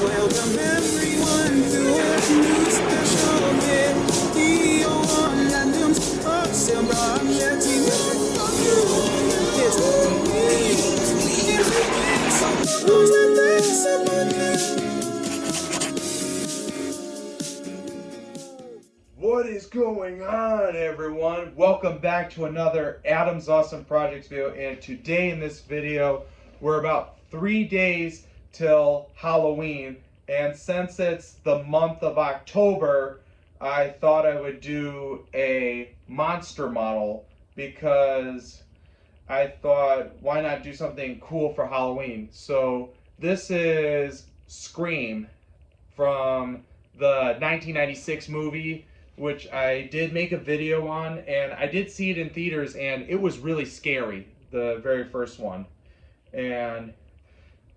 welcome everyone to a new special day. On random September, I'm letting What is going on, everyone? Welcome back to another Adam's Awesome Projects video, and today in this video we're about 3 days till Halloween, and since it's the month of October, I thought I would do a monster model because I thought, why not do something cool for Halloween? So this is Scream from the 1996 movie, which I did make a video on, and I did see it in theaters, and it was really scary, the very first one. And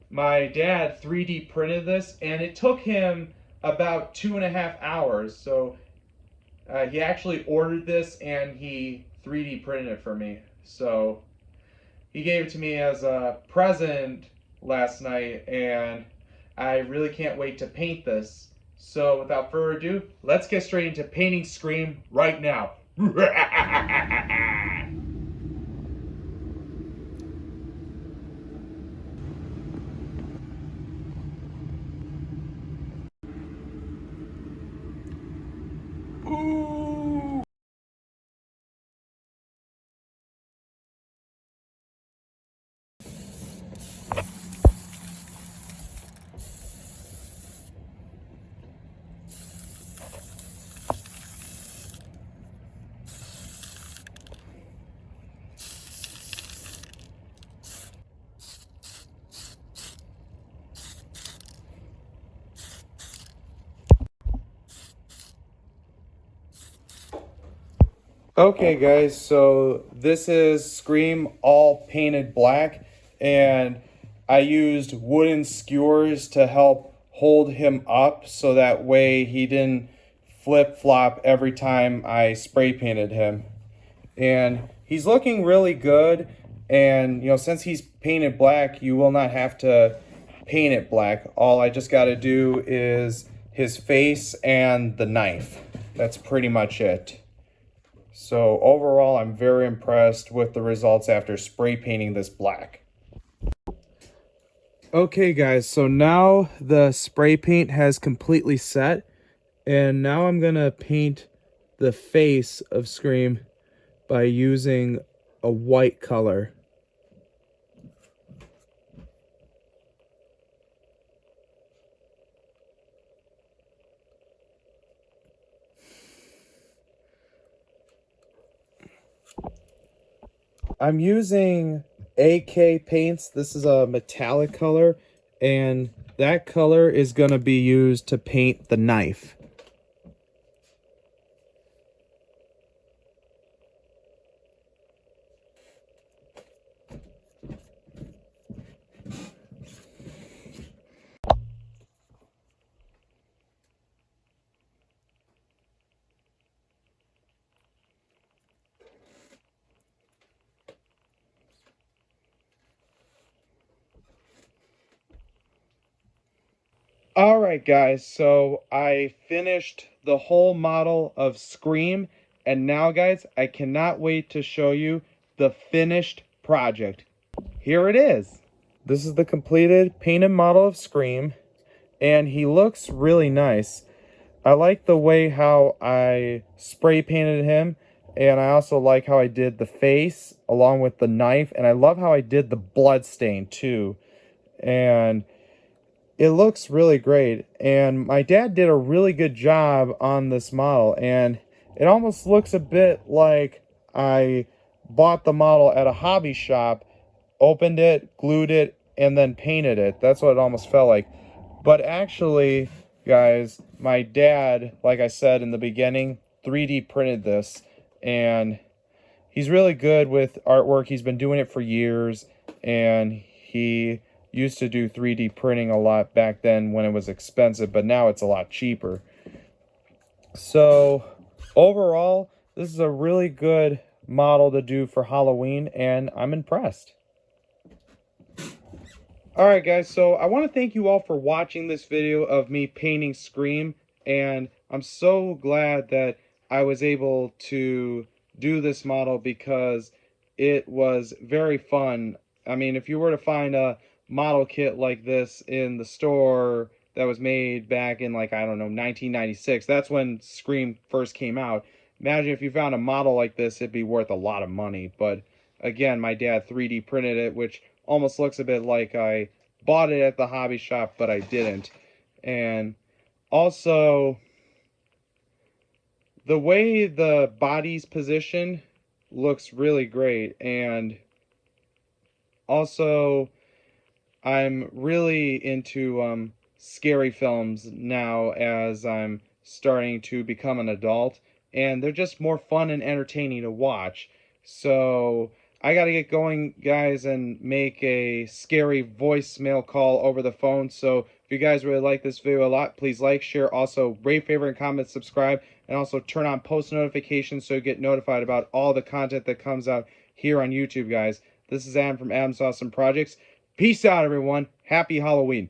my dad 3D printed this, and it took him about 2.5 hours. So he actually ordered this, and he 3D printed it for me. So he gave it to me as a present last night, and I really can't wait to paint this. So without further ado, let's get straight into painting Scream right now. Ooh. Okay guys, so this is Scream all painted black, and I used wooden skewers to help hold him up so that way he didn't flip-flop every time I spray painted him. And he's looking really good, and since he's painted black, you will not have to paint it black. All I just got to do is his face and the knife. That's pretty much it. So overall, I'm very impressed with the results after spray painting this black. Okay guys, so now the spray paint has completely set, and now I'm gonna paint the face of Scream by using a white color. I'm using AK paints. This is a metallic color, and that color is going to be used to paint the knife. Alright guys, so I finished the whole model of Scream, and now guys, I cannot wait to show you the finished project. Here it is. This is the completed painted model of Scream, and he looks really nice. I like the way how I spray painted him, and I also like how I did the face along with the knife, and I love how I did the blood stain too. And it looks really great, and my dad did a really good job on this model, and it almost looks a bit like I bought the model at a hobby shop, opened it, glued it, and then painted it. That's what it almost felt like. But actually, guys, my dad, like I said in the beginning, 3D printed this, and he's really good with artwork. He's been doing it for years, and he used to do 3D printing a lot back then when it was expensive, but now it's a lot cheaper. So overall, this is a really good model to do for Halloween, and I'm impressed. Alright guys, so I want to thank you all for watching this video of me painting Scream, and I'm so glad that I was able to do this model because it was very fun. I mean, if you were to find a model kit like this in the store that was made back in, like, I don't know, 1996, that's when Scream first came out. Imagine if you found a model like this, it'd be worth a lot of money. But again, my dad 3D printed it, which almost looks a bit like I bought it at the hobby shop, but I didn't. And also, the way the body's positioned looks really great. And also, I'm really into scary films now as I'm starting to become an adult, and they're just more fun and entertaining to watch. So I gotta get going, guys, and make a scary voicemail call over the phone. So if you guys really like this video a lot, please like, share, also rate, favorite, and comment, subscribe, and also turn on post notifications so you get notified about all the content that comes out here on YouTube, guys. This is Adam from Adam's Awesome Projects. Peace out, everyone. Happy Halloween.